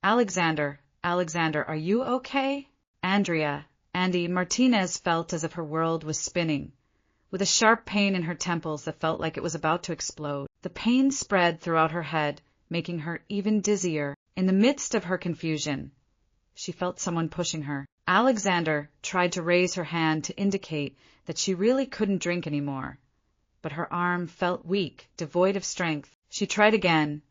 Alexander, Alexander, are you okay? Andy Martinez felt as if her world was spinning, with a sharp pain in her temples that felt like it was about to explode. The pain spread throughout her head, making her even dizzier. In the midst of her confusion, she felt someone pushing her. Alexander tried to raise her hand to indicate that she really couldn't drink anymore, but her arm felt weak, devoid of strength. She tried again,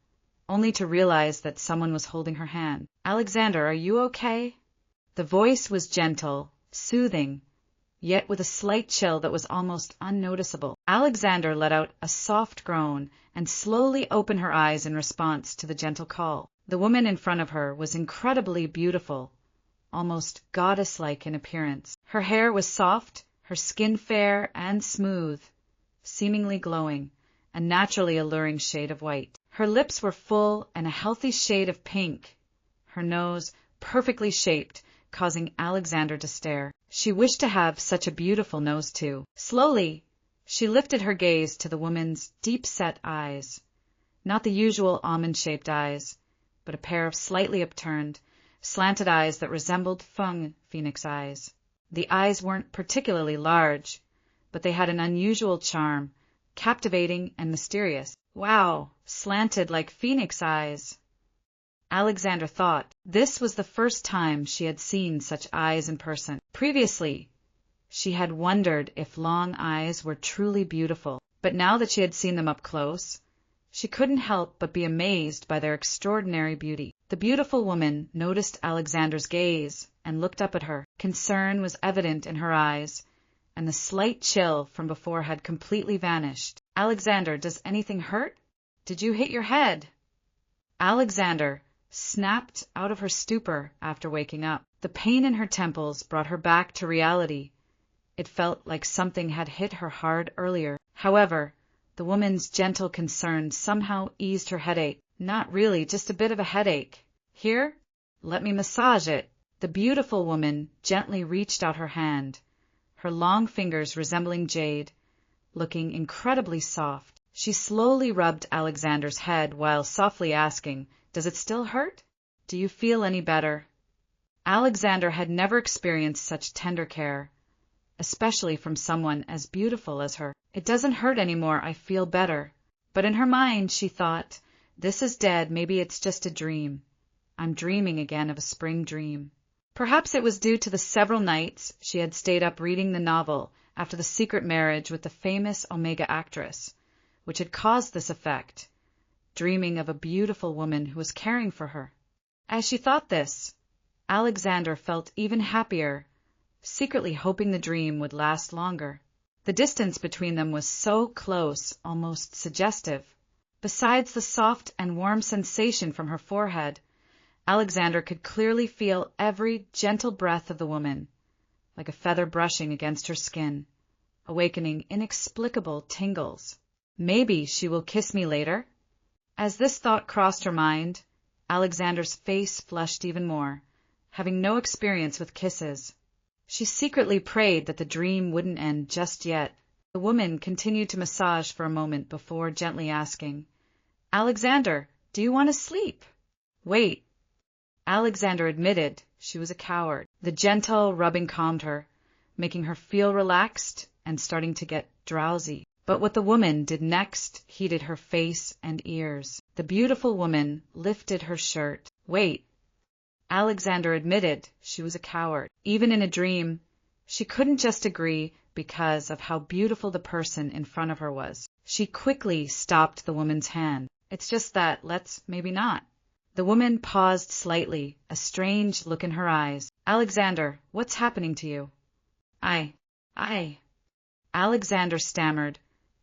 only to realize that someone was holding her hand. Alexander, are you okay? The voice was gentle, soothing, yet with a slight chill that was almost unnoticeable. Alexander let out a soft groan and slowly opened her eyes in response to the gentle call. The woman in front of her was incredibly beautiful, almost goddess-like in appearance. Her hair was soft, her skin fair and smooth, seemingly glowing, a naturally alluring shade of white. Her lips were full and a healthy shade of pink, her nose perfectly shaped, causing Alexander to stare. She wished to have such a beautiful nose too. Slowly, she lifted her gaze to the woman's deep-set eyes. Not the usual almond-shaped eyes, but a pair of slightly upturned, slanted eyes that resembled feng phoenix eyes. The eyes weren't particularly large, but they had an unusual charm, captivating and mysterious. Wow, slanted like phoenix eyes. Alexander thought. This was the first time she had seen such eyes in person. Previously, she had wondered if long eyes were truly beautiful, but now that she had seen them up close, she couldn't help but be amazed by their extraordinary beauty. The beautiful woman noticed Alexander's gaze and looked up at her. Concern was evident in her eyes, and the slight chill from before had completely vanished. Alexander, does anything hurt? Did you hit your head? Alexander snapped out of her stupor after waking up. The pain in her temples brought her back to reality. It felt like something had hit her hard earlier. However, the woman's gentle concern somehow eased her headache. Not really, just a bit of a headache. Here, let me massage it. The beautiful woman gently reached out her hand, her long fingers resembling jade, looking incredibly soft. She slowly rubbed Alexander's head while softly asking, "Does it still hurt? Do you feel any better?" Alexander had never experienced such tender care, especially from someone as beautiful as her. "It doesn't hurt anymore, I feel better." But in her mind she thought, "This is dead, maybe it's just a dream. I'm dreaming again of a spring dream." Perhaps it was due to the several nights she had stayed up reading the novel after the secret marriage with the famous Omega actress, which had caused this effect, dreaming of a beautiful woman who was caring for her. As she thought this, Alexander felt even happier, secretly hoping the dream would last longer. The distance between them was so close, almost suggestive. Besides the soft and warm sensation from her forehead, Alexander could clearly feel every gentle breath of the woman, like a feather brushing against her skin, awakening inexplicable tingles. Maybe she will kiss me later? As this thought crossed her mind, Alexander's face flushed even more, having no experience with kisses. She secretly prayed that the dream wouldn't end just yet. The woman continued to massage for a moment before gently asking, "Alexander, do you want to sleep?" "Wait." Alexander admitted she was a coward. The gentle rubbing calmed her, making her feel relaxed and starting to get drowsy. But what the woman did next heated her face and ears. The beautiful woman lifted her shirt. "Wait." Alexander admitted she was a coward. Even in a dream, she couldn't just agree because of how beautiful the person in front of her was. She quickly stopped the woman's hand. "It's just that, let's maybe not." The woman paused slightly, a strange look in her eyes. "Alexander, what's happening to you?" I. Alexander stammered,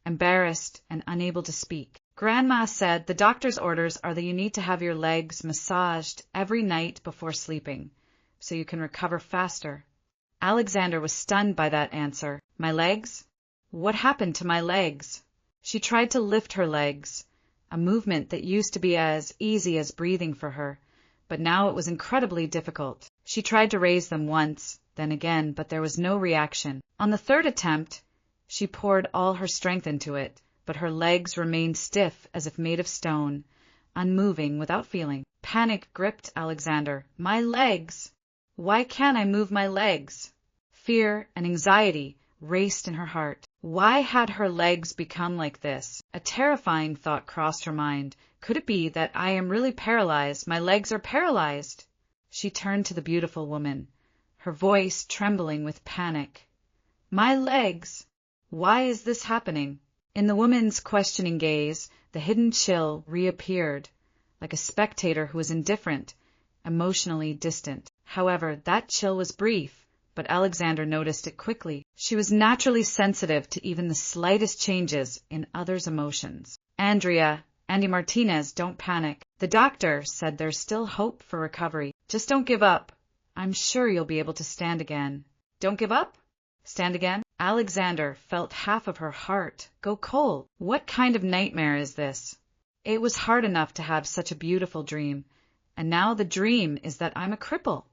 embarrassed and unable to speak. "Grandma said the doctor's orders are that you need to have your legs massaged every night before sleeping, so you can recover faster." Alexander was stunned by that answer. "My legs? What happened to my legs?" She tried to lift her legs, a movement that used to be as easy as breathing for her, but now it was incredibly difficult. She tried to raise them once, then again, but there was no reaction. On the third attempt, she poured all her strength into it, but her legs remained stiff as if made of stone, unmoving without feeling. Panic gripped Alexander. My legs! Why can't I move my legs? Fear and anxiety raced in her heart. Why had her legs become like this? A terrifying thought crossed her mind. Could it be that I am really paralyzed? My legs are paralyzed. She turned to the beautiful woman, her voice trembling with panic. My legs! Why is this happening? In the woman's questioning gaze, the hidden chill reappeared, like a spectator who was indifferent, emotionally distant. However, that chill was brief, but Alexander noticed it quickly. She was naturally sensitive to even the slightest changes in others' emotions. Andy Martinez, don't panic. The doctor said there's still hope for recovery. Just don't give up. I'm sure you'll be able to stand again. Don't give up? Stand again? Alexander felt half of her heart go cold. What kind of nightmare is this? It was hard enough to have such a beautiful dream, and now the dream is that I'm a cripple.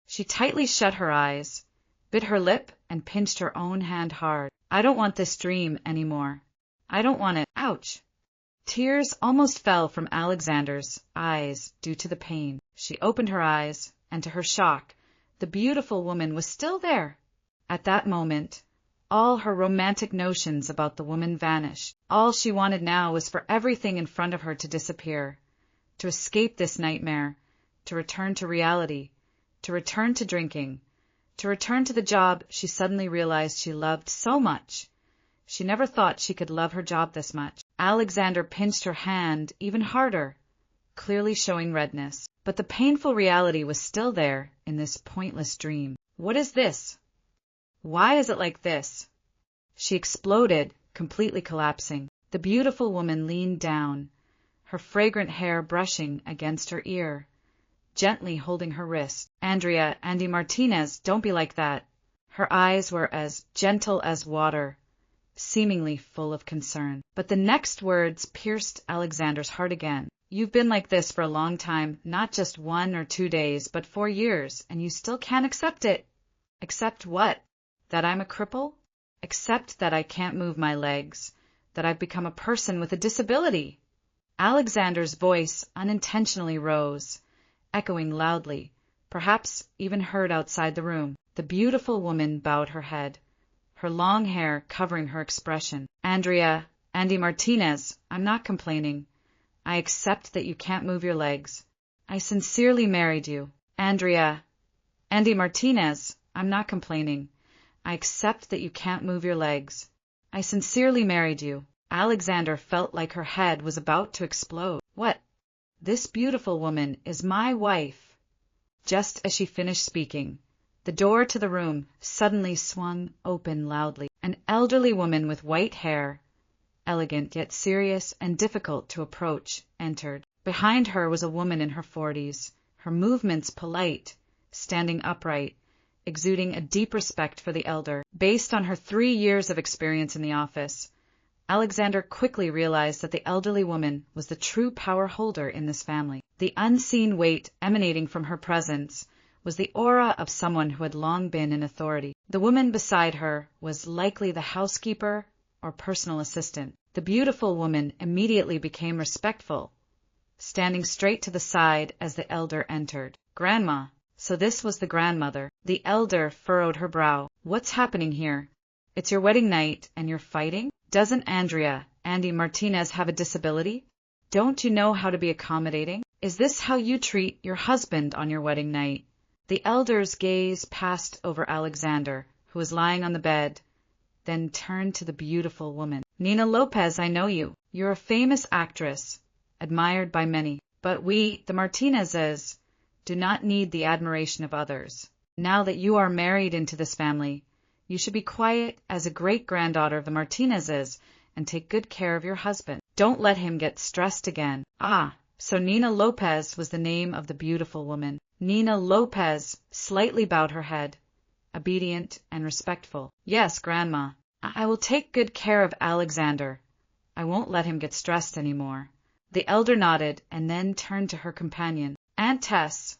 She tightly shut her eyes, bit her lip, and pinched her own hand hard. I don't want this dream anymore. I don't want it. Ouch! Tears almost fell from Alexander's eyes due to the pain. She opened her eyes, and to her shock, the beautiful woman was still there. At that moment, all her romantic notions about the woman vanished. All she wanted now was for everything in front of her to disappear, to escape this nightmare, to return to reality, to return to drinking, to return to the job she suddenly realized she loved so much. She never thought she could love her job this much. Alexander pinched her hand even harder, clearly showing redness. But the painful reality was still there in this pointless dream. What is this? Why is it like this? She exploded, completely collapsing. The beautiful woman leaned down, her fragrant hair brushing against her ear, gently holding her wrist. Andy Martinez, don't be like that. Her eyes were as gentle as water, seemingly full of concern. But the next words pierced Alexander's heart again. You've been like this for a long time, not just 1 or 2 days, but 4 years, and you still can't accept it. Accept what? That I'm a cripple? Accept that I can't move my legs, that I've become a person with a disability. Alexander's voice unintentionally rose, echoing loudly, perhaps even heard outside the room. The beautiful woman bowed her head, her long hair covering her expression. Andy Martinez, I'm not complaining. I accept that you can't move your legs. I sincerely married you. Andy Martinez, I'm not complaining. I accept that you can't move your legs. I sincerely married you. Alexander felt like her head was about to explode. What? This beautiful woman is my wife. Just as she finished speaking, the door to the room suddenly swung open loudly. An elderly woman with white hair, elegant yet serious and difficult to approach, entered. Behind her was a woman in her 40s, her movements polite, standing upright, exuding a deep respect for the elder. Based on her 3 years of experience in the office, Alexander quickly realized that the elderly woman was the true power holder in this family. The unseen weight emanating from her presence was the aura of someone who had long been in authority. The woman beside her was likely the housekeeper or personal assistant. The beautiful woman immediately became respectful, standing straight to the side as the elder entered. Grandma. So this was the grandmother. The elder furrowed her brow. What's happening here? It's your wedding night and you're fighting? Doesn't Andy Martinez have a disability? Don't you know how to be accommodating? Is this how you treat your husband on your wedding night? The elder's gaze passed over Alexander, who was lying on the bed, then turned to the beautiful woman. Nina Lopez, I know you. You're a famous actress, admired by many. But we, the Martinezes, do not need the admiration of others. Now that you are married into this family, you should be quiet as a great-granddaughter of the Martinezes and take good care of your husband. Don't let him get stressed again. Ah, so Nina Lopez was the name of the beautiful woman. Nina Lopez slightly bowed her head, obedient and respectful. Yes, Grandma. I will take good care of Alexander. I won't let him get stressed anymore. The elder nodded and then turned to her companion. Aunt Tess,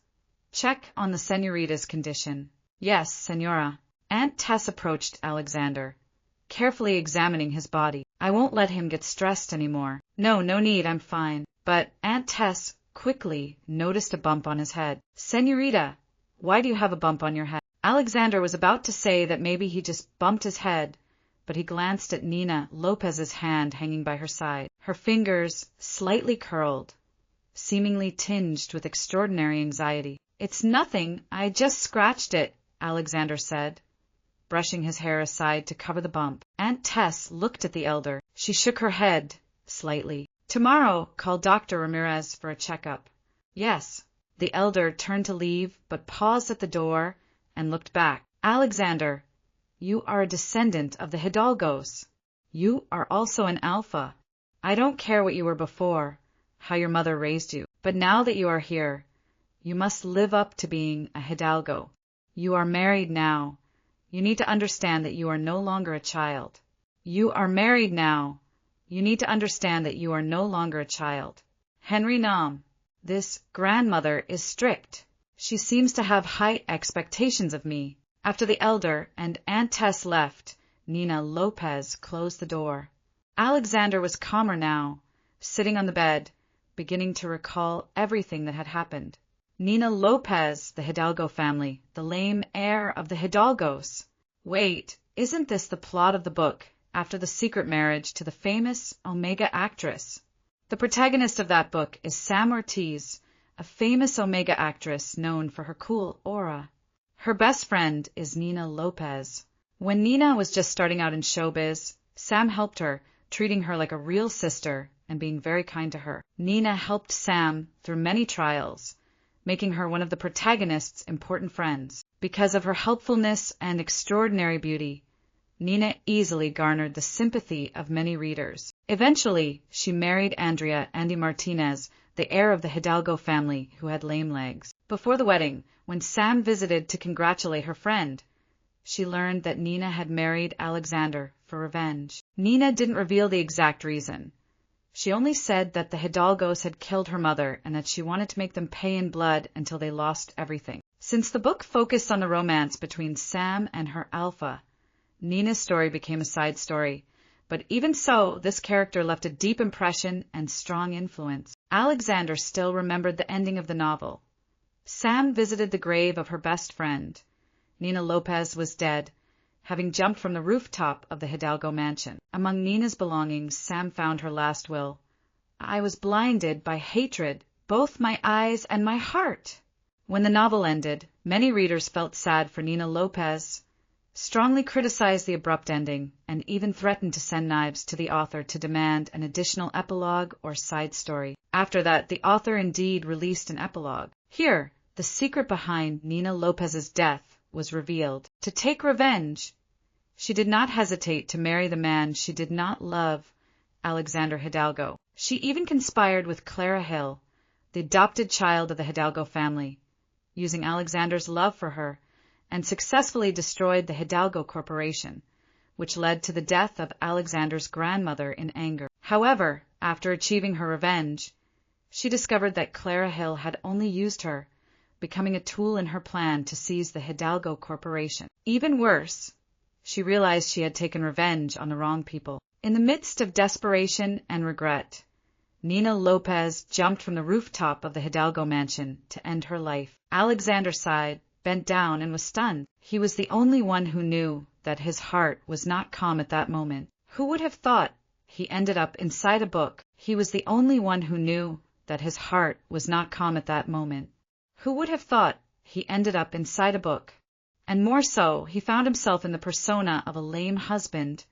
check on the senorita's condition. Yes, Senora. Aunt Tess approached Alexander, carefully examining his body. I won't let him get stressed anymore. No need, I'm fine. But, Aunt Tess, quickly noticed a bump on his head. "Señorita, why do you have a bump on your head?" Alexander was about to say that maybe he just bumped his head, but he glanced at Nina Lopez's hand hanging by her side, her fingers slightly curled, seemingly tinged with extraordinary anxiety. "It's nothing, I just scratched it," Alexander said, brushing his hair aside to cover the bump. Aunt Tess looked at the elder. She shook her head slightly. "Tomorrow, call Dr. Ramirez for a checkup." "Yes." The elder turned to leave, but paused at the door and looked back. "Alexander, you are a descendant of the Hidalgos. You are also an alpha. I don't care what you were before, how your mother raised you, but now that you are here, you must live up to being a Hidalgo. You are married now. You need to understand that you are no longer a child. You are married now. You need to understand that you are no longer a child. Henry Nam, this grandmother is strict. She seems to have high expectations of me." After the elder and Aunt Tess left, Nina Lopez closed the door. Alexander was calmer now, sitting on the bed, beginning to recall everything that had happened. Nina Lopez, the Hidalgo family, the lame heir of the Hidalgos. Wait, isn't this the plot of the book, after the secret marriage to the famous Omega actress? The protagonist of that book is Sam Ortiz, a famous Omega actress known for her cool aura. Her best friend is Nina Lopez. When Nina was just starting out in showbiz, Sam helped her, treating her like a real sister and being very kind to her. Nina helped Sam through many trials, making her one of the protagonist's important friends. Because of her helpfulness and extraordinary beauty, Nina easily garnered the sympathy of many readers. Eventually, she married Andy Martinez, the heir of the Hidalgo family who had lame legs. Before the wedding, when Sam visited to congratulate her friend, she learned that Nina had married Alexander for revenge. Nina didn't reveal the exact reason. She only said that the Hidalgos had killed her mother and that she wanted to make them pay in blood until they lost everything. Since the book focused on the romance between Sam and her alpha, Nina's story became a side story, but even so, this character left a deep impression and strong influence. Alexander still remembered the ending of the novel. Sam visited the grave of her best friend. Nina Lopez was dead, having jumped from the rooftop of the Hidalgo mansion. Among Nina's belongings, Sam found her last will. "I was blinded by hatred, both my eyes and my heart." When the novel ended, many readers felt sad for Nina Lopez, strongly criticized the abrupt ending, and even threatened to send knives to the author to demand an additional epilogue or side story. After that, the author indeed released an epilogue. Here, the secret behind Nina Lopez's death was revealed. To take revenge, she did not hesitate to marry the man she did not love, Alexander Hidalgo. She even conspired with Clara Hill, the adopted child of the Hidalgo family, using Alexander's love for her, and successfully destroyed the Hidalgo Corporation, which led to the death of Alexander's grandmother in anger. However, after achieving her revenge, she discovered that Clara Hill had only used her, becoming a tool in her plan to seize the Hidalgo Corporation. Even worse, she realized she had taken revenge on the wrong people. In the midst of desperation and regret, Nina Lopez jumped from the rooftop of the Hidalgo mansion to end her life. Alexander sighed, bent down, and was stunned. He was the only one who knew that his heart was not calm at that moment. Who would have thought he ended up inside a book? He was the only one who knew that his heart was not calm at that moment. Who would have thought he ended up inside a book? And more so, he found himself in the persona of a lame husband,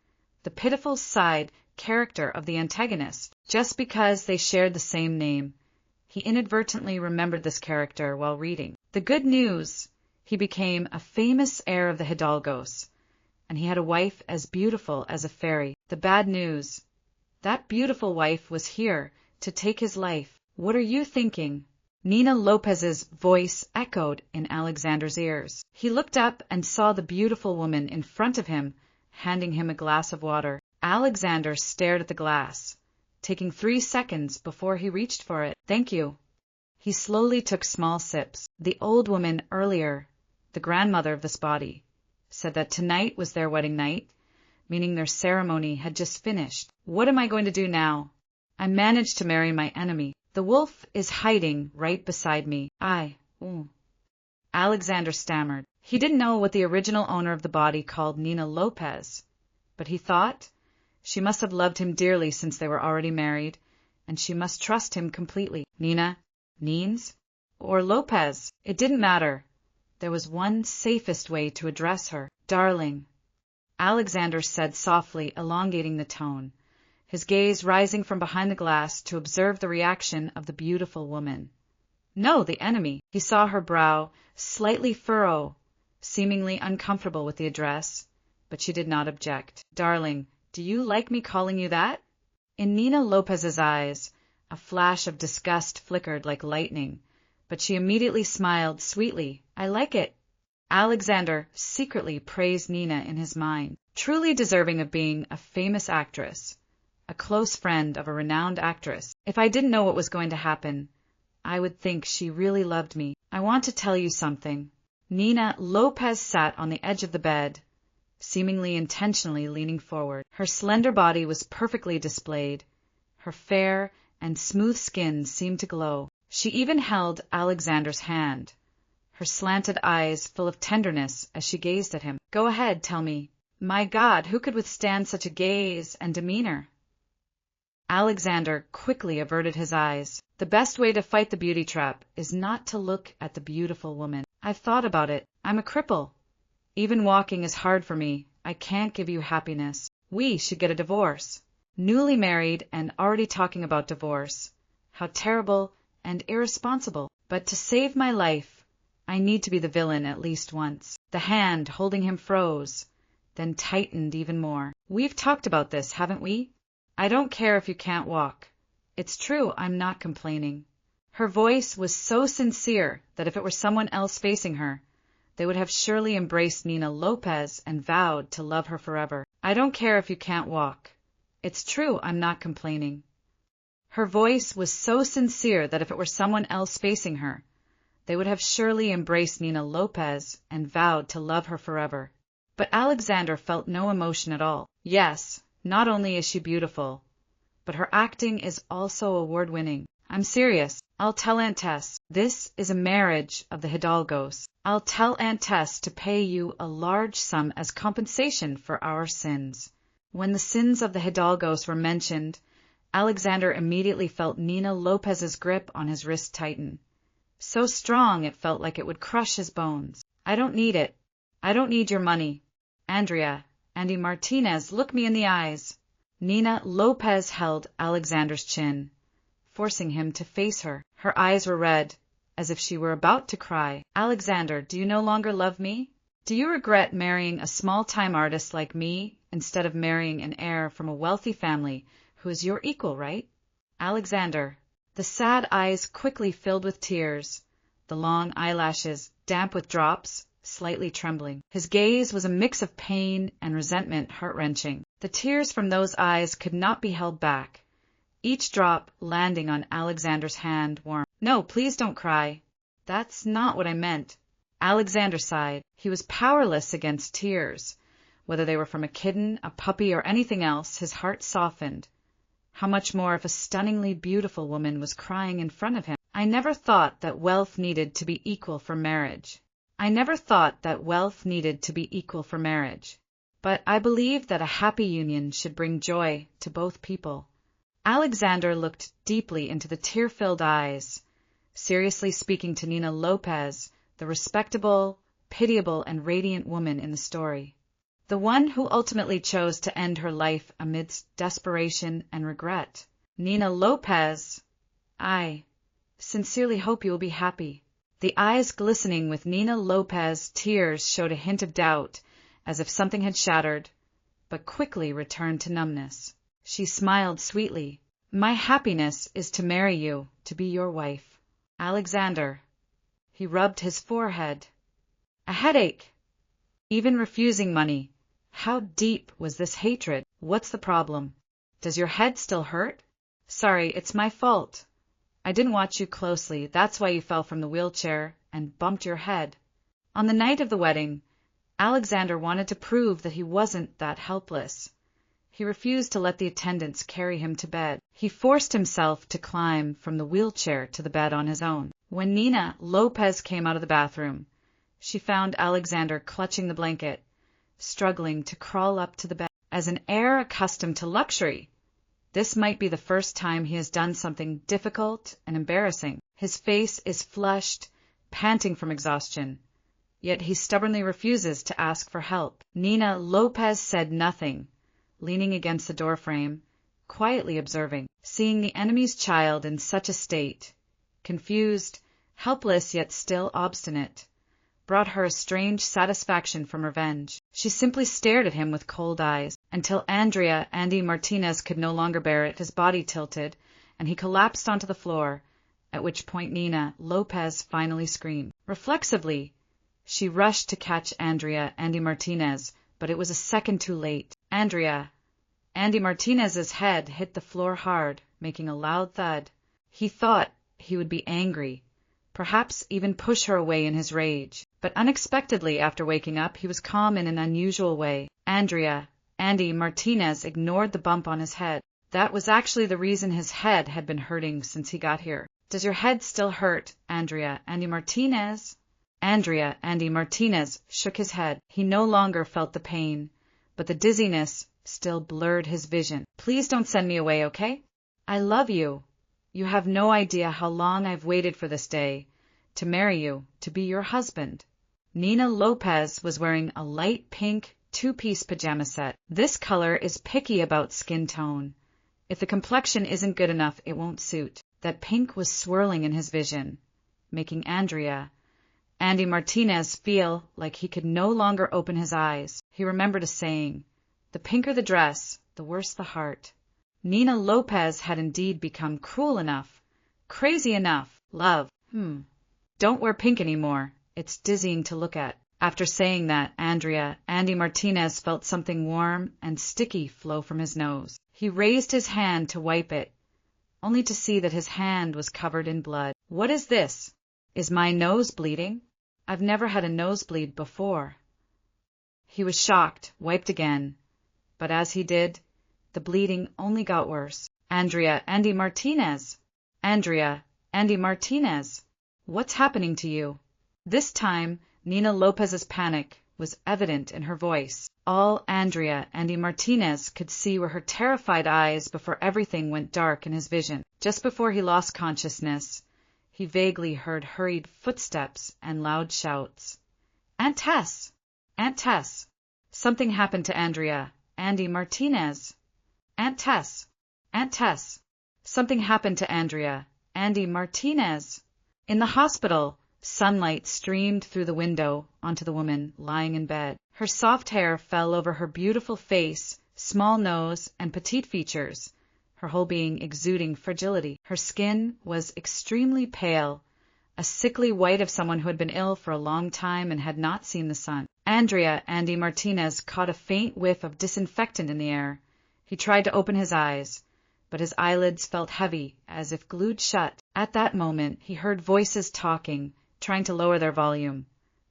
the pitiful side character of the antagonist. Just because they shared the same name, he inadvertently remembered this character while reading. The good news: he became a famous heir of the Hidalgos, and he had a wife as beautiful as a fairy. The bad news: that beautiful wife was here to take his life. What are you thinking? Nina Lopez's voice echoed in Alexander's ears. He looked up and saw the beautiful woman in front of him, handing him a glass of water. Alexander stared at the glass, taking 3 seconds before he reached for it. "Thank you." He slowly took small sips. The old woman earlier, the grandmother of this body, said that tonight was their wedding night, meaning their ceremony had just finished. "What am I going to do now? I managed to marry my enemy. The wolf is hiding right beside me. Alexander stammered. He didn't know what the original owner of the body called Nina Lopez, but he thought she must have loved him dearly since they were already married, and she must trust him completely. Nina, Neens, or Lopez, it didn't matter. There was one safest way to address her. Darling, Alexander said softly, elongating the tone, his gaze rising from behind the glass to observe the reaction of the beautiful woman. No, the enemy. He saw her brow slightly furrow, seemingly uncomfortable with the address, but she did not object. Darling, do you like me calling you that? In Nina Lopez's eyes, a flash of disgust flickered like lightning, but she immediately smiled sweetly. I like it. Alexander secretly praised Nina in his mind, truly deserving of being a famous actress, a close friend of a renowned actress. If I didn't know what was going to happen, I would think she really loved me. I want to tell you something. Nina Lopez sat on the edge of the bed, seemingly intentionally leaning forward. Her slender body was perfectly displayed. Her fair and smooth skin seemed to glow. She even held Alexander's hand, her slanted eyes full of tenderness as she gazed at him. Go ahead, tell me. My God, who could withstand such a gaze and demeanor? Alexander quickly averted his eyes. The best way to fight the beauty trap is not to look at the beautiful woman. I've thought about it. I'm a cripple. Even walking is hard for me. I can't give you happiness. We should get a divorce. Newly married and already talking about divorce. How terrible and irresponsible. But to save my life, I need to be the villain at least once. The hand holding him froze, then tightened even more. We've talked about this, haven't we? I don't care if you can't walk. It's true, I'm not complaining. Her voice was so sincere that if it were someone else facing her, they would have surely embraced Nina Lopez and vowed to love her forever. I don't care if you can't walk. It's true, I'm not complaining. Her voice was so sincere that if it were someone else facing her, they would have surely embraced Nina Lopez and vowed to love her forever. But Alexander felt no emotion at all. Yes, not only is she beautiful, but her acting is also award-winning. I'm serious. I'll tell Aunt Tess. This is a marriage of the Hidalgos. I'll tell Aunt Tess to pay you a large sum as compensation for our sins. When the sins of the Hidalgos were mentioned, Alexander immediately felt Nina Lopez's grip on his wrist tighten. So strong it felt like it would crush his bones. I don't need it. I don't need your money. Andrea, Andy Martinez, look me in the eyes. Nina Lopez held Alexander's chin, forcing him to face her. Her eyes were red, as if she were about to cry. Alexander, do you no longer love me? Do you regret marrying a small-time artist like me instead of marrying an heir from a wealthy family who is your equal, right? Alexander. The sad eyes quickly filled with tears, the long eyelashes damp with drops, slightly trembling. His gaze was a mix of pain and resentment, heart-wrenching. The tears from those eyes could not be held back, each drop landing on Alexander's hand warm. No, please don't cry. That's not what I meant. Alexander sighed. He was powerless against tears. Whether they were from a kitten, a puppy, or anything else, his heart softened. How much more if a stunningly beautiful woman was crying in front of him? I never thought that wealth needed to be equal for marriage. I never thought that wealth needed to be equal for marriage. But I believe that a happy union should bring joy to both people. Alexander looked deeply into the tear-filled eyes, seriously speaking to Nina Lopez, the respectable, pitiable, and radiant woman in the story. The one who ultimately chose to end her life amidst desperation and regret. Nina Lopez, I sincerely hope you will be happy. The eyes glistening with Nina Lopez, tears showed a hint of doubt, as if something had shattered, but quickly returned to numbness. She smiled sweetly. My happiness is to marry you, to be your wife. Alexander. He rubbed his forehead. A headache. Even refusing money. How deep was this hatred? What's the problem? Does your head still hurt? Sorry, it's my fault. I didn't watch you closely. That's why you fell from the wheelchair and bumped your head. On the night of the wedding, Alexander wanted to prove that he wasn't that helpless. He refused to let the attendants carry him to bed. He forced himself to climb from the wheelchair to the bed on his own. When Nina Lopez came out of the bathroom, she found Alexander clutching the blanket, struggling to crawl up to the bed. As an heir accustomed to luxury, this might be the first time he has done something difficult and embarrassing. His face is flushed, panting from exhaustion, yet he stubbornly refuses to ask for help. Nina Lopez said nothing, leaning against the doorframe, quietly observing. Seeing the enemy's child in such a state, confused, helpless yet still obstinate, brought her a strange satisfaction from revenge. She simply stared at him with cold eyes, until Andy Martinez could no longer bear it. His body tilted, and he collapsed onto the floor, at which point Nina Lopez finally screamed. Reflexively, she rushed to catch Andy Martinez, but it was a second too late. Andy Martinez's head hit the floor hard, making a loud thud. He thought he would be angry, perhaps even push her away in his rage. But unexpectedly, after waking up, he was calm in an unusual way. Andy Martinez ignored the bump on his head. That was actually the reason his head had been hurting since he got here. Does your head still hurt, Andy Martinez? Andy Martinez shook his head. He no longer felt the pain, but the dizziness still blurred his vision. Please don't send me away, okay? I love you. You have no idea how long I've waited for this day, to marry you, to be your husband. Nina Lopez was wearing a light pink two-piece pajama set. This color is picky about skin tone. If the complexion isn't good enough, it won't suit. That pink was swirling in his vision, making Andy Martinez feel like he could no longer open his eyes. He remembered a saying, the pinker the dress, the worse the heart. Nina Lopez had indeed become cruel enough, crazy enough. Love. Don't wear pink anymore. It's dizzying to look at. After saying that, Andy Martinez felt something warm and sticky flow from his nose. He raised his hand to wipe it, only to see that his hand was covered in blood. What is this? Is my nose bleeding? I've never had a nosebleed before. He was shocked, wiped again, but as he did, the bleeding only got worse. Andy Martinez! Andy Martinez! What's happening to you? This time, Nina Lopez's panic was evident in her voice. All Andy Martinez could see were her terrified eyes before everything went dark in his vision. Just before he lost consciousness, he vaguely heard hurried footsteps and loud shouts. Aunt Tess! Aunt Tess! Something happened to Andy Martinez. Aunt Tess! Aunt Tess! Something happened to Andy Martinez. In the hospital, sunlight streamed through the window onto the woman lying in bed. Her soft hair fell over her beautiful face, small nose, and petite features, her whole being exuding fragility. Her skin was extremely pale, a sickly white of someone who had been ill for a long time and had not seen the sun. Andy Martinez caught a faint whiff of disinfectant in the air. He tried to open his eyes, but his eyelids felt heavy, as if glued shut. At that moment, he heard voices talking, trying to lower their volume,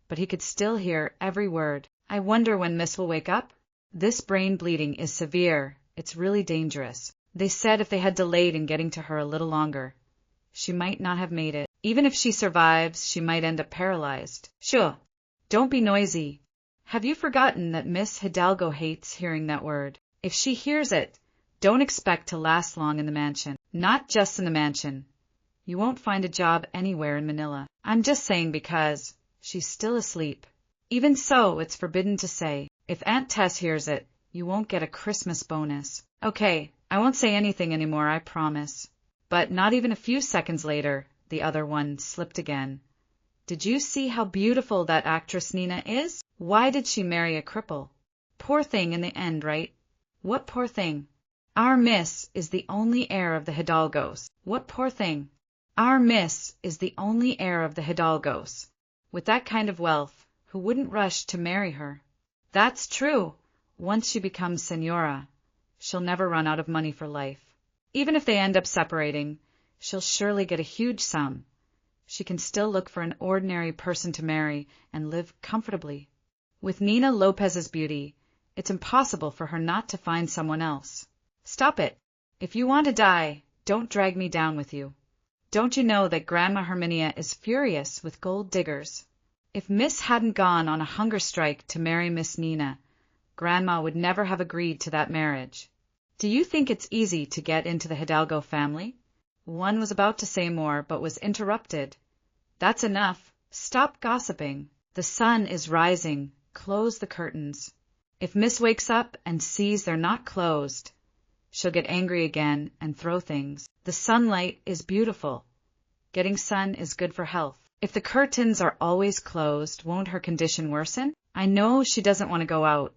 but he could still hear every word. I wonder when Miss will wake up? This brain bleeding is severe. It's really dangerous. They said if they had delayed in getting to her a little longer, she might not have made it. Even if she survives, she might end up paralyzed. Sure. Don't be noisy. Have you forgotten that Miss Hidalgo hates hearing that word? If she hears it, don't expect to last long in the mansion. Not just in the mansion. You won't find a job anywhere in Manila. I'm just saying because she's still asleep. Even so, it's forbidden to say. If Aunt Tess hears it, you won't get a Christmas bonus. Okay, I won't say anything anymore, I promise. But not even a few seconds later, the other one slipped again. Did you see how beautiful that actress Nina is? Why did she marry a cripple? Poor thing in the end, right? What poor thing? Our Miss is the only heir of the Hidalgos. What poor thing? Our Miss is the only heir of the Hidalgos. With that kind of wealth, who wouldn't rush to marry her? That's true. Once she becomes senora, she'll never run out of money for life. Even if they end up separating, she'll surely get a huge sum. She can still look for an ordinary person to marry and live comfortably. With Nina Lopez's beauty, It's impossible for her not to find someone else. Stop it. If you want to die, don't drag me down with you. Don't you know that Grandma Herminia is furious with gold diggers? If Miss hadn't gone on a hunger strike to marry Miss Nina, Grandma would never have agreed to that marriage. Do you think it's easy to get into the Hidalgo family? One was about to say more, but was interrupted. That's enough. Stop gossiping. The sun is rising. Close the curtains. If Miss wakes up and sees they're not closed, she'll get angry again and throw things. The sunlight is beautiful. Getting sun is good for health. If the curtains are always closed, won't her condition worsen? I know she doesn't want to go out.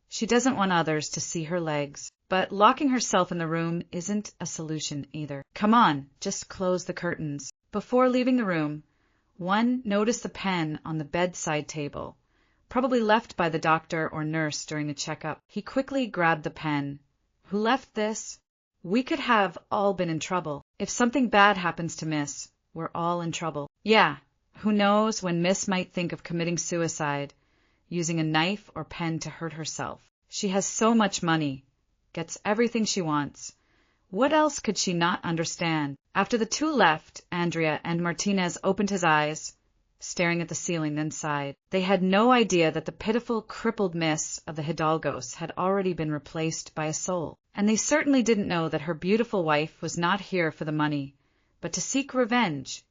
She doesn't want others to see her legs. But locking herself in the room isn't a solution either. Come on, just close the curtains. Before leaving the room, one noticed the pen on the bedside table, probably left by the doctor or nurse during the checkup. He quickly grabbed the pen. Who left this? We could have all been in trouble. If something bad happens to Miss, we're all in trouble. Yeah, who knows when Miss might think of committing suicide, using a knife or pen to hurt herself. She has so much money, gets everything she wants. What else could she not understand? After the two left, Andrea and Martinez opened his eyes, staring at the ceiling, then sighed. They had no idea that the pitiful, crippled Miss of the Hidalgos had already been replaced by a soul. And they certainly didn't know that her beautiful wife was not here for the money, but to seek revenge,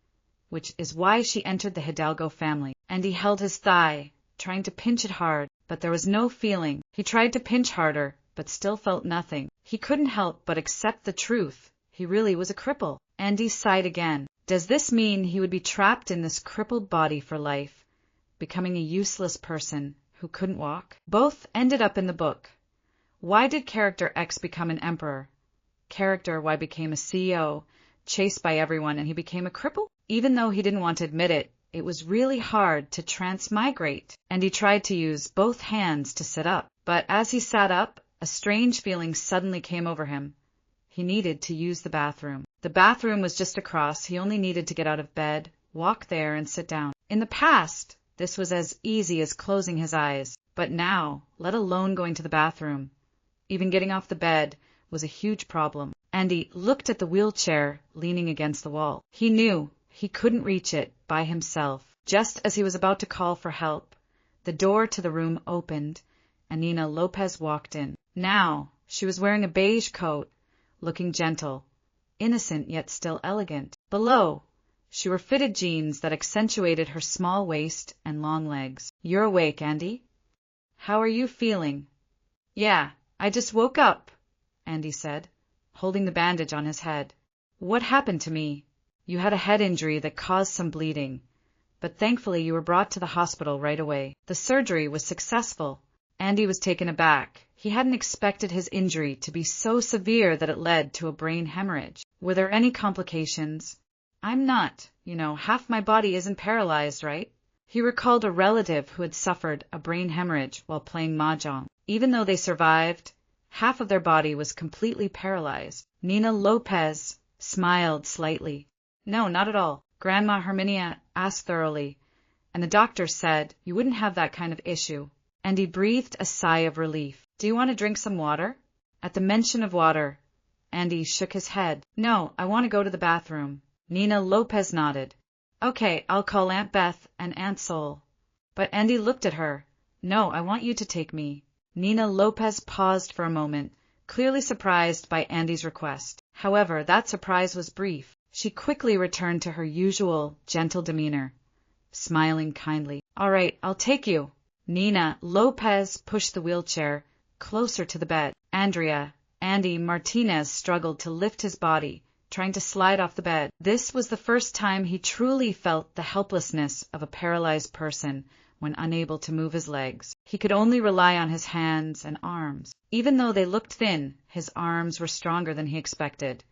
which is why she entered the Hidalgo family. And he held his thigh, trying to pinch it hard, but there was no feeling. He tried to pinch harder, but still felt nothing. He couldn't help but accept the truth. He really was a cripple. Andy sighed again. Does this mean he would be trapped in this crippled body for life, becoming a useless person who couldn't walk? Both ended up in the book. Why did Character X become an emperor? Character Y became a CEO, chased by everyone, and he became a cripple? Even though he didn't want to admit it, it was really hard to transmigrate, and he tried to use both hands to sit up. But as he sat up, a strange feeling suddenly came over him. He needed to use the bathroom. The bathroom was just across. He only needed to get out of bed, walk there, and sit down. In the past, this was as easy as closing his eyes. But now, let alone going to the bathroom, even getting off the bed was a huge problem. Andy looked at the wheelchair leaning against the wall. He knew he couldn't reach it by himself. Just as he was about to call for help, the door to the room opened, and Nina Lopez walked in. Now, she was wearing a beige coat, looking gentle, innocent yet still elegant. Below, she wore fitted jeans that accentuated her small waist and long legs. You're awake, Andy? How are you feeling? Yeah, I just woke up, Andy said, holding the bandage on his head. What happened to me? You had a head injury that caused some bleeding, but thankfully you were brought to the hospital right away. The surgery was successful. Andy was taken aback. He hadn't expected his injury to be so severe that it led to a brain hemorrhage. Were there any complications? I'm not. Half my body isn't paralyzed, right? He recalled a relative who had suffered a brain hemorrhage while playing mahjong. Even though they survived, half of their body was completely paralyzed. Nina Lopez smiled slightly. No, not at all. Grandma Herminia asked thoroughly, and the doctor said you wouldn't have that kind of issue. And he breathed a sigh of relief. Do you want to drink some water? At the mention of water, Andy shook his head. No, I want to go to the bathroom. Nina Lopez nodded. Okay, I'll call Aunt Beth and Aunt Sol. But Andy looked at her. No, I want you to take me. Nina Lopez paused for a moment, clearly surprised by Andy's request. However, that surprise was brief. She quickly returned to her usual, gentle demeanor, smiling kindly. All right, I'll take you. Nina Lopez pushed the wheelchair closer to the bed. Andy Martinez struggled to lift his body, trying to slide off the bed. This was the first time he truly felt the helplessness of a paralyzed person when unable to move his legs. He could only rely on his hands and arms. Even though they looked thin, his arms were stronger than he expected,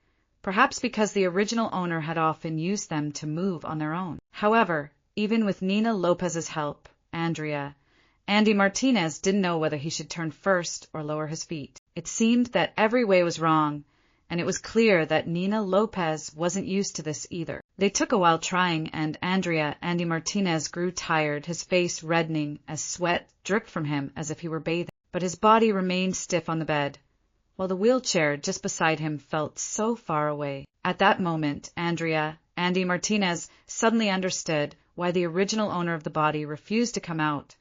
perhaps because the original owner had often used them to move on their own. However, even with Nina Lopez's help, Andy Martinez didn't know whether he should turn first or lower his feet. It seemed that every way was wrong, and it was clear that Nina Lopez wasn't used to this either. They took a while trying, and Andy Martinez grew tired, his face reddening as sweat dripped from him as if he were bathing. but his body remained stiff on the bed, while the wheelchair just beside him felt so far away. At that moment, Andy Martinez, suddenly understood why the original owner of the body refused to come out,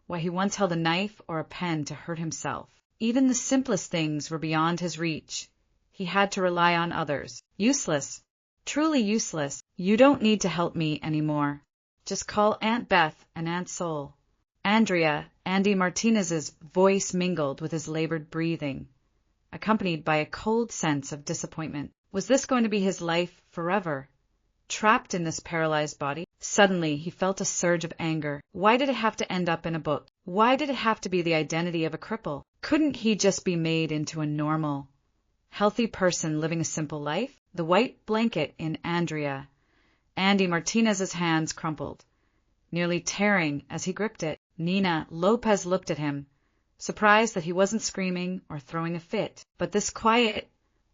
why he once held a knife or a pen to hurt himself. Even the simplest things were beyond his reach. He had to rely on others. Useless. Truly useless. You don't need to help me anymore. Just call Aunt Beth and Aunt Sol. Andy Martinez's voice mingled with his labored breathing, accompanied by a cold sense of disappointment. Was this going to be his life forever? Trapped in this paralyzed body? Suddenly, he felt a surge of anger. Why did it have to end up in a book? Why did it have to be the identity of a cripple? Couldn't he just be made into a normal, healthy person living a simple life? The white blanket in Andy Martinez's hands crumpled, nearly tearing as he gripped it. Nina Lopez looked at him, surprised that he wasn't screaming or throwing a fit. But this quiet,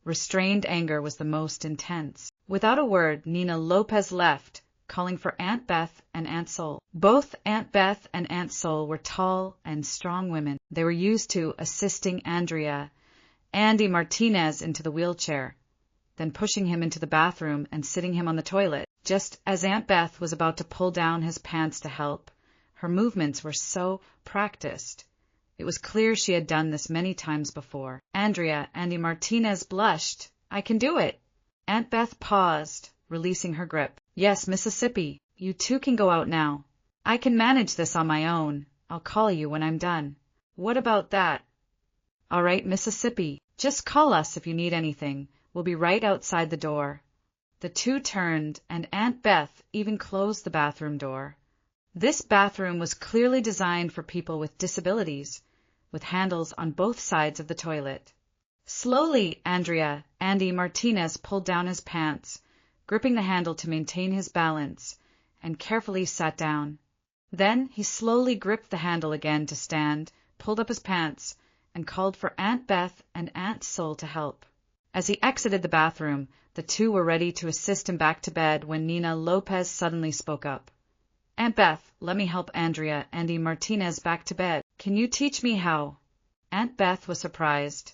restrained anger was the most intense. Without a word, Nina Lopez left, calling for Aunt Beth and Aunt Sol. Both Aunt Beth and Aunt Sol were tall and strong women. They were used to assisting Andy Martinez into the wheelchair, then pushing him into the bathroom and sitting him on the toilet. Just as Aunt Beth was about to pull down his pants to help, her movements were so practiced. It was clear she had done this many times before. Andy Martinez blushed. I can do it. Aunt Beth paused, releasing her grip. Yes, Mississippi, you two can go out now. I can manage this on my own. I'll call you when I'm done. What about that? All right, Mississippi, just call us if you need anything. We'll be right outside the door. The two turned, and Aunt Beth even closed the bathroom door. This bathroom was clearly designed for people with disabilities, with handles on both sides of the toilet. Slowly, Andy Martinez pulled down his pants, gripping the handle to maintain his balance, and carefully sat down. Then he slowly gripped the handle again to stand, pulled up his pants, and called for Aunt Beth and Aunt Sol to help. As he exited the bathroom, the two were ready to assist him back to bed when Nina Lopez suddenly spoke up. Aunt Beth, let me help Andy Martinez back to bed. Can you teach me how? Aunt Beth was surprised.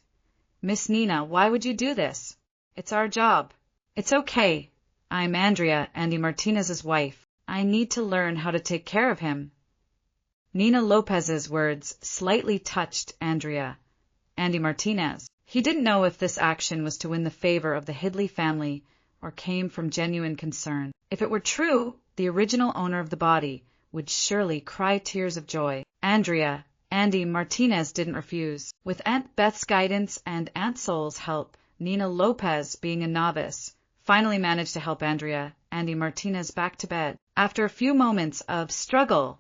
Miss Nina, why would you do this? It's our job. It's okay. I'm Andy Martinez's wife. I need to learn how to take care of him. Nina Lopez's words slightly touched Andy Martinez. He didn't know if this action was to win the favor of the Hidley family or came from genuine concern. If it were true, the original owner of the body would surely cry tears of joy. Andy Martinez didn't refuse. With Aunt Beth's guidance and Aunt Sol's help, Nina Lopez, being a novice, finally managed to help Andy Martinez back to bed. After a few moments of struggle,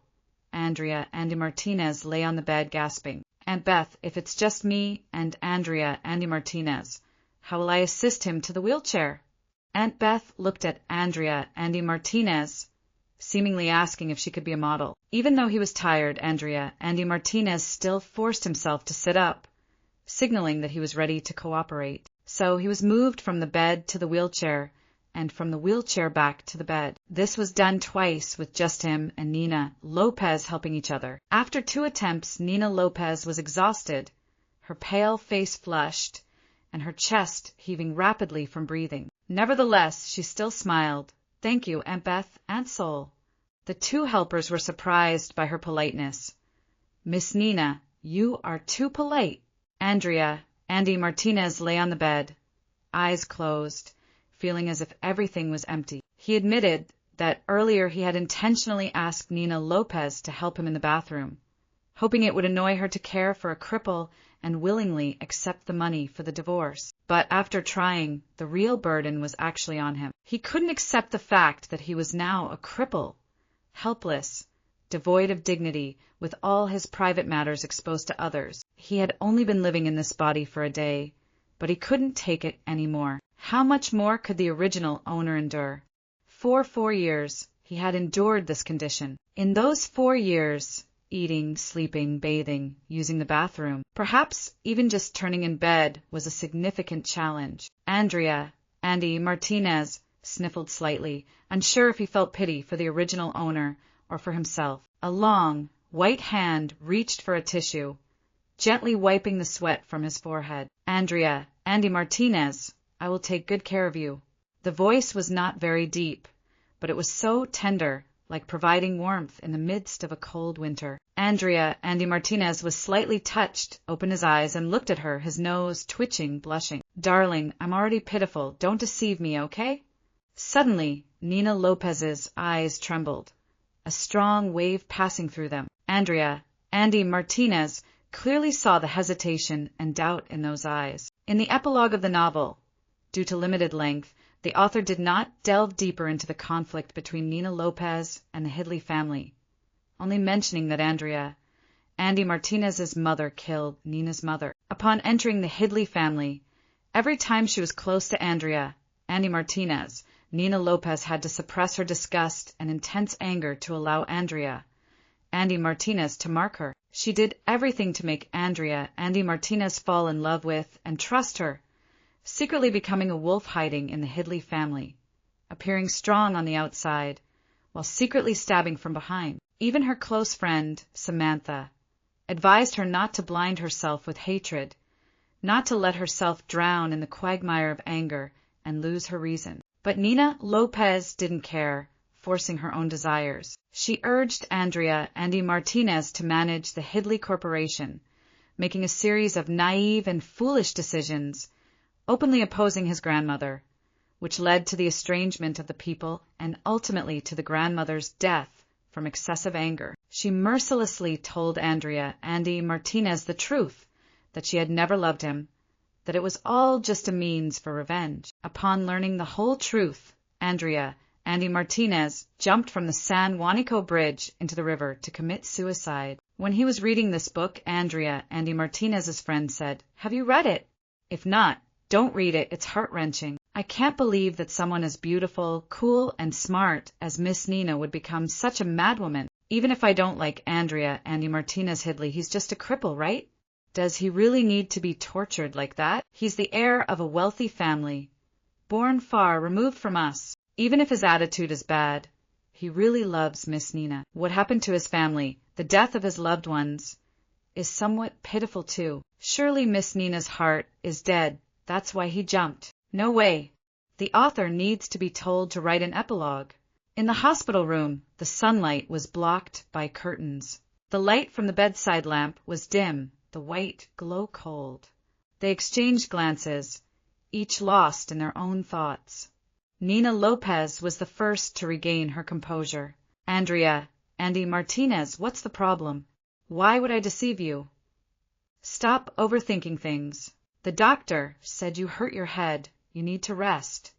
Andy Martinez lay on the bed gasping. Aunt Beth, if it's just me and Andy Martinez, how will I assist him to the wheelchair? Aunt Beth looked at Andy Martinez, seemingly asking if she could be a model. Even though he was tired, Andy Martinez still forced himself to sit up, signaling that he was ready to cooperate. So he was moved from the bed to the wheelchair, and from the wheelchair back to the bed. This was done twice with just him and Nina Lopez helping each other. After 2 attempts, Nina Lopez was exhausted, her pale face flushed, and her chest heaving rapidly from breathing. Nevertheless, she still smiled. Thank you, Aunt Beth, Aunt Sol. The 2 helpers were surprised by her politeness. Miss Nina, you are too polite. Andy Martinez lay on the bed, eyes closed, feeling as if everything was empty. He admitted that earlier he had intentionally asked Nina Lopez to help him in the bathroom, hoping it would annoy her to care for a cripple and willingly accept the money for the divorce. But after trying, the real burden was actually on him. He couldn't accept the fact that he was now a cripple, helpless, devoid of dignity, with all his private matters exposed to others. He had only been living in this body for a day, but he couldn't take it anymore. How much more could the original owner endure? For 4 years, he had endured this condition. In those 4 years, eating, sleeping, bathing, using the bathroom, perhaps even just turning in bed was a significant challenge. Andy Martinez sniffled slightly, unsure if he felt pity for the original owner or for himself. A long, white hand reached for a tissue, gently wiping the sweat from his forehead. Andrea, Andy Martinez, I will take good care of you. The voice was not very deep, but it was so tender, like providing warmth in the midst of a cold winter. Andrea, Andy Martinez was slightly touched, opened his eyes, and looked at her, his nose twitching, blushing. Darling, I'm already pitiful. Don't deceive me, okay? Suddenly, Nina Lopez's eyes trembled, a strong wave passing through them. Andrea, Andy Martinez, clearly saw the hesitation and doubt in those eyes. In the epilogue of the novel, due to limited length, the author did not delve deeper into the conflict between Nina Lopez and the Hidley family, only mentioning that Andrea, Andy Martinez's mother, killed Nina's mother. Upon entering the Hidley family, every time she was close to Andrea, Andy Martinez, Nina Lopez had to suppress her disgust and intense anger to allow Andrea, Andy Martinez, to mark her. She did everything to make Andrea, Andy Martinez, fall in love with and trust her, secretly becoming a wolf hiding in the Hidley family, appearing strong on the outside, while secretly stabbing from behind. Even her close friend, Samantha, advised her not to blind herself with hatred, not to let herself drown in the quagmire of anger and lose her reason. But Nina Lopez didn't care, forcing her own desires. She urged Andrea, Andy Martinez, to manage the Hidley Corporation, making a series of naive and foolish decisions, openly opposing his grandmother, which led to the estrangement of the people and ultimately to the grandmother's death from excessive anger. She mercilessly told Andrea, Andy Martinez, the truth, that she had never loved him, that it was all just a means for revenge. Upon learning the whole truth, Andrea, Andy Martinez, jumped from the San Juanico Bridge into the river to commit suicide. When he was reading this book, Andrea, Andy Martinez's friend, said, "Have you read it? If not, don't read it. It's heart-wrenching. I can't believe that someone as beautiful, cool, and smart as Miss Nina would become such a madwoman. Even if I don't like Andrea, Andy Martinez Hidley, he's just a cripple, right? Does he really need to be tortured like that? He's the heir of a wealthy family, born far removed from us. Even if his attitude is bad, he really loves Miss Nina. What happened to his family, the death of his loved ones, is somewhat pitiful too. Surely Miss Nina's heart is dead. That's why he jumped. No way. The author needs to be told to write an epilogue." In the hospital room, the sunlight was blocked by curtains. The light from the bedside lamp was dim, the white glow cold. They exchanged glances, each lost in their own thoughts. Nina Lopez was the first to regain her composure. "Andrea, Andy Martinez, what's the problem? Why would I deceive you? Stop overthinking things. The doctor said you hurt your head. You need to rest."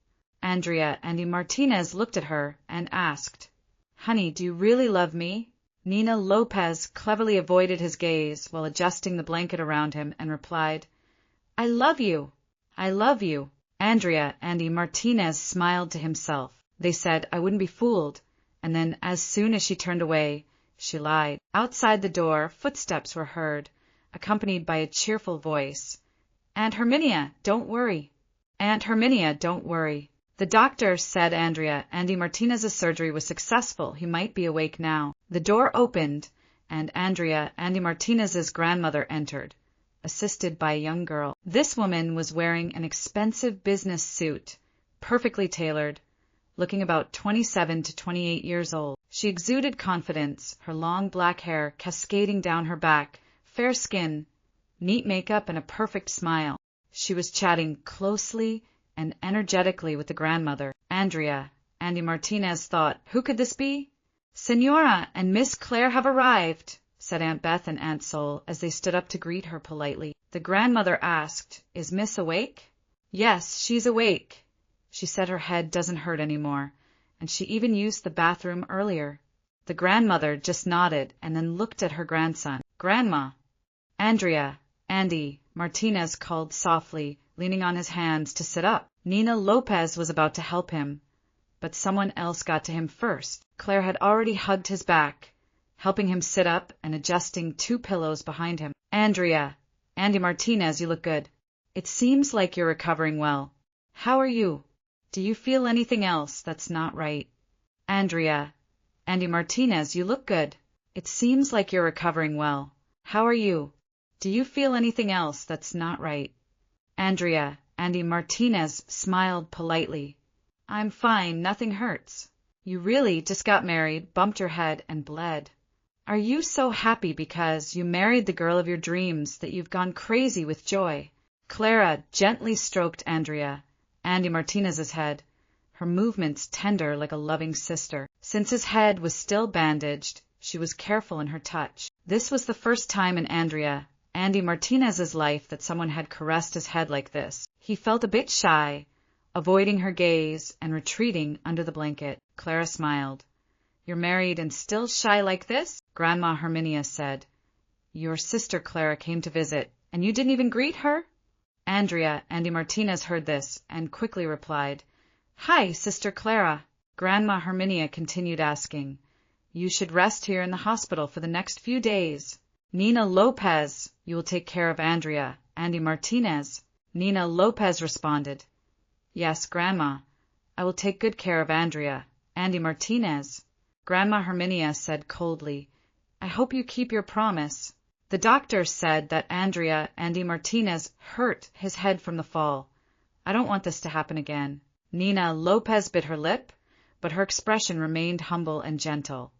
Andrea, Andy Martinez looked at her and asked, "Honey, do you really love me?" Nina Lopez cleverly avoided his gaze while adjusting the blanket around him and replied, "I love you. I love you." Andrea, Andy Martinez smiled to himself. They said, "I wouldn't be fooled." And then, as soon as she turned away, she lied. Outside the door, footsteps were heard, accompanied by a cheerful voice. "Aunt Herminia, don't worry. Aunt Herminia, don't worry." The doctor said Andy Martinez's surgery was successful. He might be awake now. The door opened, and Andrea, Andy Martinez's grandmother, entered, assisted by a young girl. This woman was wearing an expensive business suit, perfectly tailored, looking about 27 to 28 years old. She exuded confidence, her long black hair cascading down her back, fair skin, neat makeup, and a perfect smile. She was chatting closely and energetically with the grandmother. Andrea, Andy Martinez thought, "Who could this be?" "Senora and Miss Claire have arrived," said Aunt Beth and Aunt Sol as they stood up to greet her politely. The grandmother asked, "Is Miss awake?" "Yes, she's awake. She said her head doesn't hurt anymore, and she even used the bathroom earlier." The grandmother just nodded and then looked at her grandson. "Grandma." Andrea, Andy Martinez called softly, leaning on his hands to sit up. Nina Lopez was about to help him, but someone else got to him first. Claire had already hugged his back, helping him sit up and adjusting 2 pillows behind him. "Andrea, Andy Martinez, you look good. It seems like you're recovering well. How are you? Do you feel anything else that's not right?" "Andrea, Andy Martinez, you look good. It seems like you're recovering well. How are you? Do you feel anything else that's not right? Andrea, Andy Martinez smiled politely. I'm fine, nothing hurts. You really just got married, bumped your head, and bled. Are you so happy because you married the girl of your dreams that you've gone crazy with joy? Clara gently stroked Andy Martinez's head, her movements tender like a loving sister. Since his head was still bandaged, she was careful in her touch. This was the first time in Andy Martinez's life that someone had caressed his head like this. He felt a bit shy, avoiding her gaze and retreating under the blanket. Clara smiled. You're married and still shy like this? Grandma Herminia said. Your sister Clara came to visit, and you didn't even greet her? Andy Martinez heard this and quickly replied, Hi, Sister Clara. Grandma Herminia continued asking, You should rest here in the hospital for the next few days. Nina Lopez, you will take care of Andy Martinez. Nina Lopez responded, Yes, Grandma, I will take good care of Andy Martinez. Grandma Herminia said coldly, I hope you keep your promise. The doctor said that Andy Martinez hurt his head from the fall. I don't want this to happen again. Nina Lopez bit her lip, but her expression remained humble and gentle.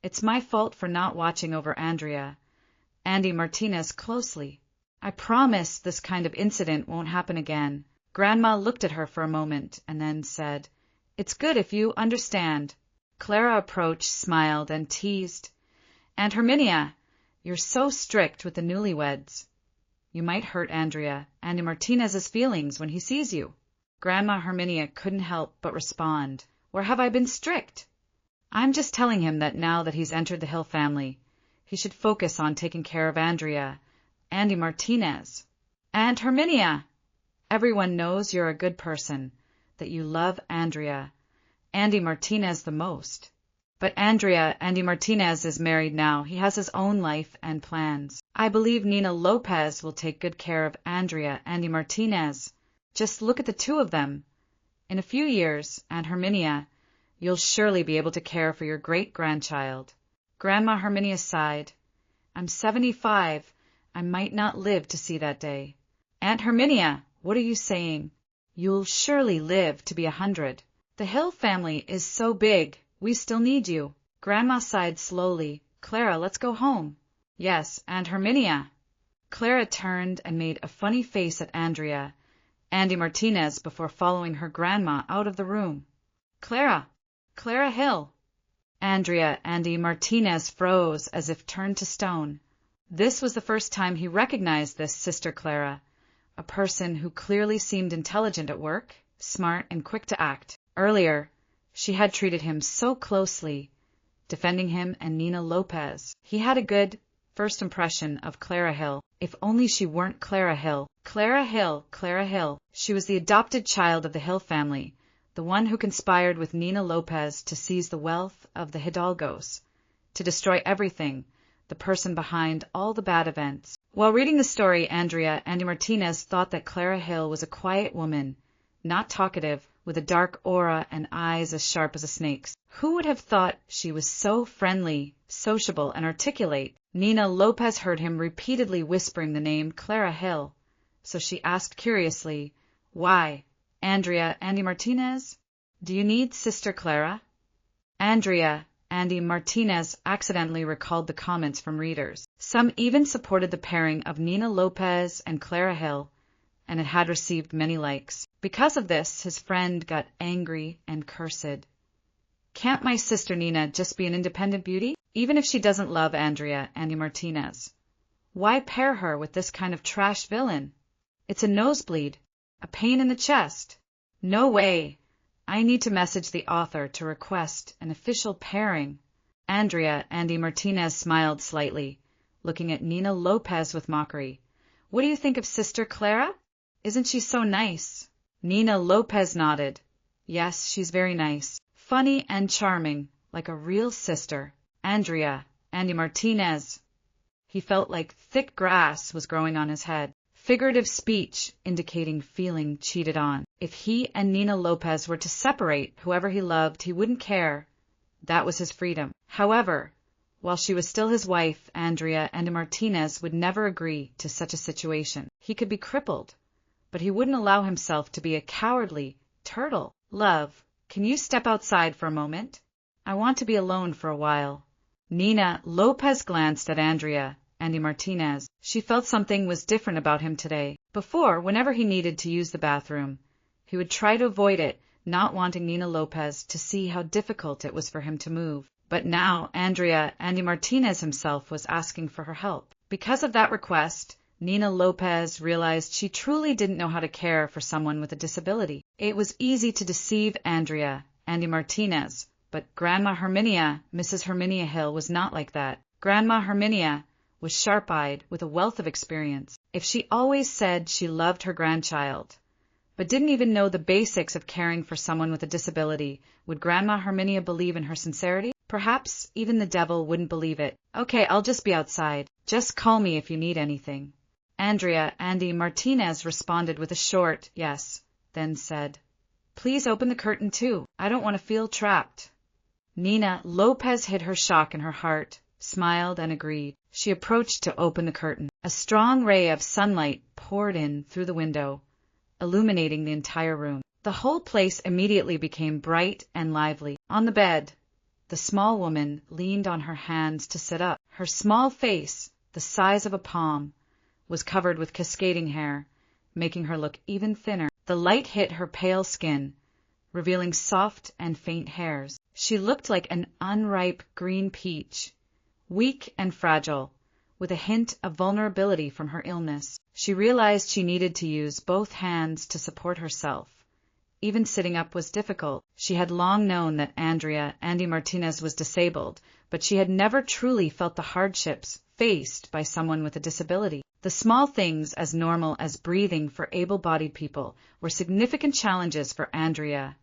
It's my fault for not watching over Andy Martinez closely. I promise this kind of incident won't happen again. Grandma looked at her for a moment and then said, It's good if you understand. Clara approached, smiled, and teased, Aunt Herminia, you're so strict with the newlyweds. You might hurt Andy Martinez's feelings when he sees you. Grandma Herminia couldn't help but respond, Where have I been strict? I'm just telling him that now that he's entered the Hill family, he should focus on taking care of Andy Martinez. Aunt Herminia, everyone knows you're a good person, that you love Andy Martinez the most. But Andy Martinez is married now. He has his own life and plans. I believe Nina Lopez will take good care of Andy Martinez. Just look at the two of them. In a few years, Aunt Herminia, you'll surely be able to care for your great-grandchild. Grandma Herminia sighed. I'm 75. I might not live to see that day. Aunt Herminia, what are you saying? You'll surely live to be 100. The Hill family is so big, we still need you. Grandma sighed slowly. Clara, let's go home. Yes, Aunt Herminia. Clara turned and made a funny face at Andy Martinez before following her grandma out of the room. Clara Hill. Andy Martinez froze as if turned to stone. This was the first time he recognized this Sister Clara, a person who clearly seemed intelligent at work, smart and quick to act. Earlier, she had treated him so closely, defending him and Nina Lopez. He had a good first impression of Clara Hill. If only she weren't Clara Hill. Clara Hill. She was the adopted child of the Hill family, the one who conspired with Nina Lopez to seize the wealth of the Hidalgos, to destroy everything, the person behind all the bad events. While reading the story, Andy Martinez thought that Clara Hill was a quiet woman, not talkative, with a dark aura and eyes as sharp as a snake's. Who would have thought she was so friendly, sociable, and articulate? Nina Lopez heard him repeatedly whispering the name Clara Hill, so she asked curiously, Why? Andy Martinez? Do you need Sister Clara? Andy Martinez accidentally recalled the comments from readers. Some even supported the pairing of Nina Lopez and Clara Hill, and it had received many likes. Because of this, his friend got angry and cursed. Can't my sister Nina just be an independent beauty? Even if she doesn't love Andy Martinez. Why pair her with this kind of trash villain? It's a nosebleed, a pain in the chest. No way. I need to message the author to request an official pairing. Andy Martinez smiled slightly, looking at Nina Lopez with mockery. What do you think of Sister Clara? Isn't she so nice? Nina Lopez nodded. Yes, she's very nice. Funny and charming, like a real sister. Andy Martinez. He felt like thick grass was growing on his head. Figurative speech indicating feeling cheated on. If he and Nina Lopez were to separate whoever he loved, he wouldn't care. That was his freedom. However, While she was still his wife, Andrea Andy Martinez would never agree to such a situation. He could be crippled, but he wouldn't allow himself to be a cowardly turtle. Love, can you step outside for a moment? I want to be alone for a while. Nina Lopez glanced at Andrea Andy Martinez. She felt something was different about him today. Before, whenever he needed to use the bathroom, he would try to avoid it, not wanting Nina Lopez to see how difficult it was for him to move. But now Andrea Andy Martinez himself was asking for her help. Because of that request, Nina Lopez realized she truly didn't know how to care for someone with a disability. It was easy to deceive Andrea Andy Martinez, but Grandma Herminia, Mrs. Herminia Hill, was not like that. Grandma Herminia was sharp-eyed with a wealth of experience. If she always said she loved her grandchild, but didn't even know the basics of caring for someone with a disability, would Grandma Herminia believe in her sincerity? Perhaps even the devil wouldn't believe it. Okay, I'll just be outside. Just call me if you need anything. Andrea Andy Martinez responded with a short yes, then said, Please open the curtain too. I don't want to feel trapped. Nina Lopez hid her shock in her heart, smiled and agreed. She approached to open the curtain. A strong ray of sunlight poured in through the window, illuminating the entire room. The whole place immediately became bright and lively. On the bed, the small woman leaned on her hands to sit up. Her small face, the size of a palm, was covered with cascading hair, making her look even thinner. The light hit her pale skin, revealing soft and faint hairs. She looked like an unripe green peach, weak and fragile, with a hint of vulnerability from her illness. She realized she needed to use both hands to support herself. Even sitting up was difficult. She had long known that Andrea Andy Martinez was disabled, but she had never truly felt the hardships faced by someone with a disability. The small things, as normal as breathing for able-bodied people, were significant challenges for Andrea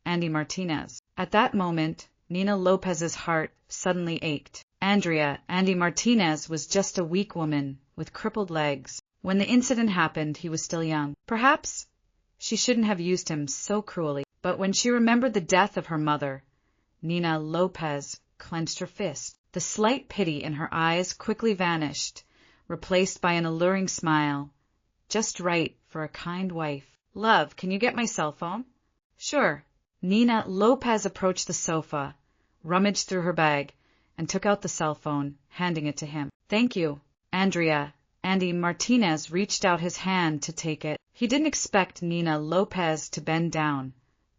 Andy Martinez. At that moment, Nina Lopez's heart suddenly ached. Andrea Andy Martinez was just a weak woman with crippled legs. When the incident happened, he was still young. Perhaps she shouldn't have used him so cruelly. But when she remembered the death of her mother, Nina Lopez clenched her fist. The slight pity in her eyes quickly vanished, replaced by an alluring smile, just right for a kind wife. Love, can you get my cell phone? Sure. Nina Lopez approached the sofa, rummaged through her bag, and took out the cell phone, handing it to him. Thank you. Andrea Andy Martinez reached out his hand to take it. He didn't expect Nina Lopez to bend down,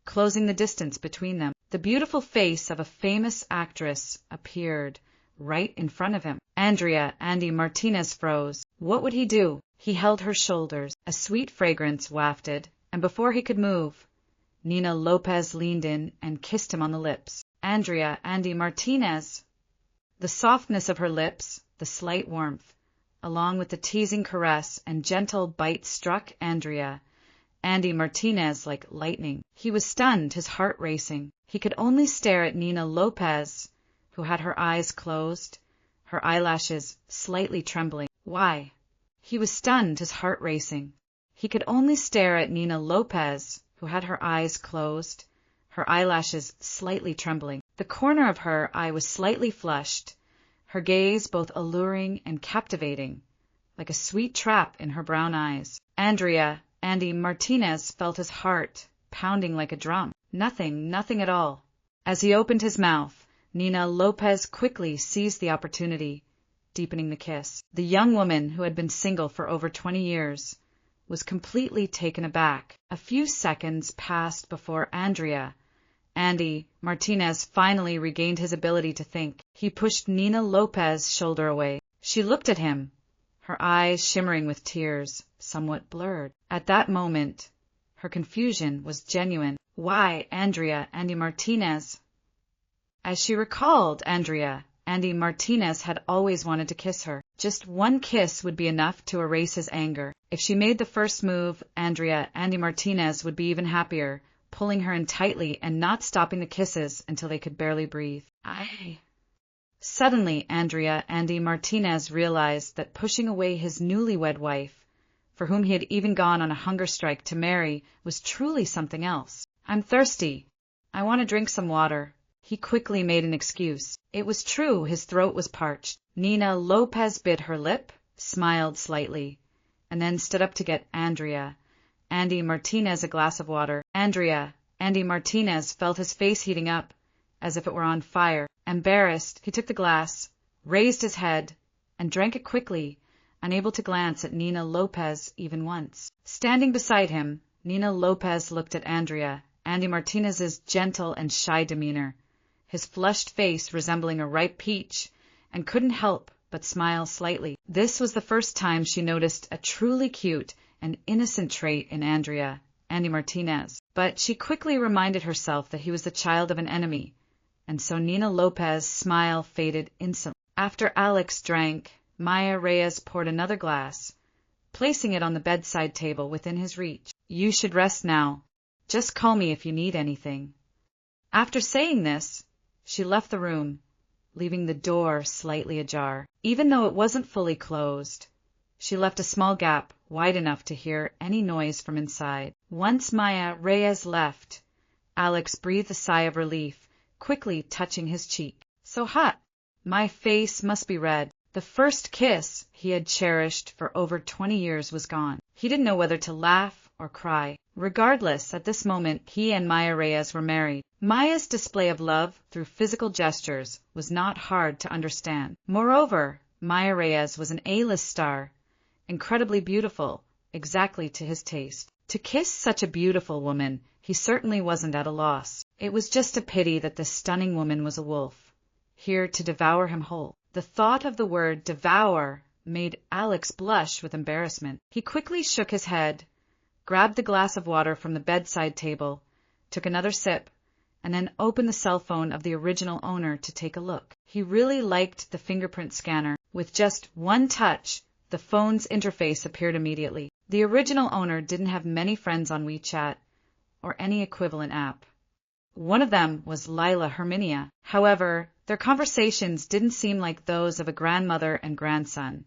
closing the distance between them. The beautiful face of a famous actress appeared right in front of him. Andrea Andy Martinez froze. What would he do? He held her shoulders. A sweet fragrance wafted, and before he could move, Nina Lopez leaned in and kissed him on the lips. Andrea Andy Martinez. The softness of her lips, the slight warmth, along with the teasing caress and gentle bite, struck Andrea Andy Martinez like lightning. He was stunned, his heart racing. He could only stare at Nina Lopez, who had her eyes closed, her eyelashes slightly trembling. Why? He was stunned, his heart racing. He could only stare at Nina Lopez, who had her eyes closed, her eyelashes slightly trembling. The corner of her eye was slightly flushed, her gaze both alluring and captivating, like a sweet trap in her brown eyes. Andrea Andy Martinez felt his heart pounding like a drum. Nothing at all. As he opened his mouth, Nina Lopez quickly seized the opportunity, deepening the kiss. The young woman, who had been single for over 20 years, was completely taken aback. A few seconds passed before Andrea Andy Martinez finally regained his ability to think. He pushed Nina Lopez's shoulder away. She looked at him, her eyes shimmering with tears, somewhat blurred. At that moment, her confusion was genuine. Why Andrea Andy Martinez? As she recalled, Andrea Andy Martinez had always wanted to kiss her. Just one kiss would be enough to erase his anger. If she made the first move, Andrea Andy Martinez would be even happier, pulling her in tightly and not stopping the kisses until they could barely breathe. Suddenly, Andrea Andy Martinez realized that pushing away his newlywed wife, for whom he had even gone on a hunger strike to marry, was truly something else. I'm thirsty. I want to drink some water. He quickly made an excuse. It was true, his throat was parched. Nina Lopez bit her lip, smiled slightly, and then stood up to get Andy Martinez a glass of water. Andy Martinez felt his face heating up, as if it were on fire. Embarrassed, he took the glass, raised his head, and drank it quickly, unable to glance at Nina Lopez even once. Standing beside him, Nina Lopez looked at Andy Martinez's gentle and shy demeanor, his flushed face resembling a ripe peach, and couldn't help but smile slightly. This was the first time she noticed a truly cute and innocent trait in Andy Martinez. But she quickly reminded herself that he was the child of an enemy, and so Nina Lopez's smile faded instantly. After Alex drank, Maya Reyes poured another glass, placing it on the bedside table within his reach. You should rest now. Just call me if you need anything. After saying this, she left the room, leaving the door slightly ajar. Even though it wasn't fully closed, she left a small gap wide enough to hear any noise from inside. Once Maya Reyes left, Alex breathed a sigh of relief, quickly touching his cheek. So hot. My face must be red. The first kiss he had cherished for over 20 years was gone. He didn't know whether to laugh or cry. Regardless, at this moment, he and Maya Reyes were married. Maya's display of love through physical gestures was not hard to understand. Moreover, Maya Reyes was an A-list star, incredibly beautiful, exactly to his taste. To kiss such a beautiful woman, he certainly wasn't at a loss. It was just a pity that this stunning woman was a wolf, here to devour him whole. The thought of the word devour made Alex blush with embarrassment. He quickly shook his head, grabbed the glass of water from the bedside table, took another sip, and then opened the cell phone of the original owner to take a look. He really liked the fingerprint scanner. With just one touch, the phone's interface appeared immediately. The original owner didn't have many friends on WeChat or any equivalent app. One of them was Lila Herminia. However, their conversations didn't seem like those of a grandmother and grandson,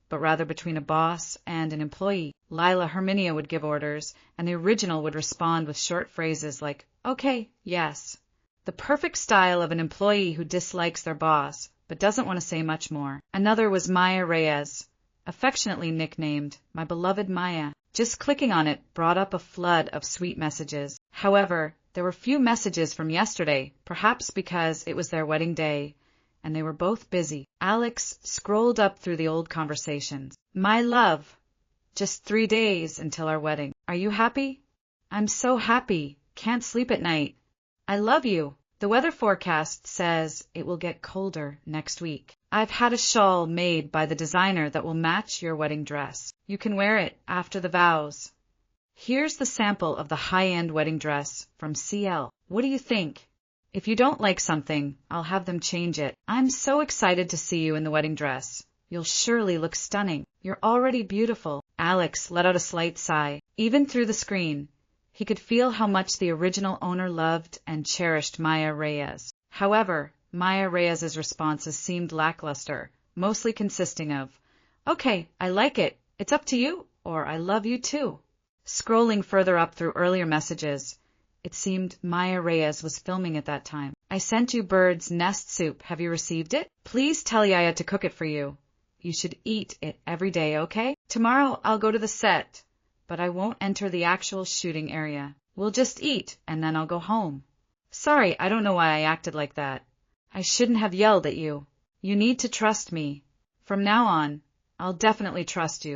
but rather between a boss and an employee. Lila Herminia would give orders, and the original would respond with short phrases like, okay, yes. The perfect style of an employee who dislikes their boss, but doesn't want to say much more. Another was Maya Reyes, affectionately nicknamed My Beloved Maya. Just clicking on it brought up a flood of sweet messages. However, there were few messages from yesterday, perhaps because it was their wedding day, and they were both busy. Alex scrolled up through the old conversations. My love, just 3 days until our wedding. Are you happy? I'm so happy. Can't sleep at night. I love you. The weather forecast says it will get colder next week. I've had a shawl made by the designer that will match your wedding dress. You can wear it after the vows. Here's the sample of the high-end wedding dress from CL. What do you think? If you don't like something, I'll have them change it. I'm so excited to see you in the wedding dress. You'll surely look stunning. You're already beautiful. Alex let out a slight sigh. Even through the screen, he could feel how much the original owner loved and cherished Maya Reyes. However, Maya Reyes's responses seemed lackluster, mostly consisting of, okay, I like it. It's up to you, or I love you too. Scrolling further up through earlier messages, it seemed Maya Reyes was filming at that time. I sent you bird's nest soup. Have you received it? Please tell Yaya to cook it for you. You should eat it every day, okay? Tomorrow I'll go to the set, but I won't enter the actual shooting area. We'll just eat, and then I'll go home. Sorry, I don't know why I acted like that. I shouldn't have yelled at you. You need to trust me. From now on, I'll definitely trust you.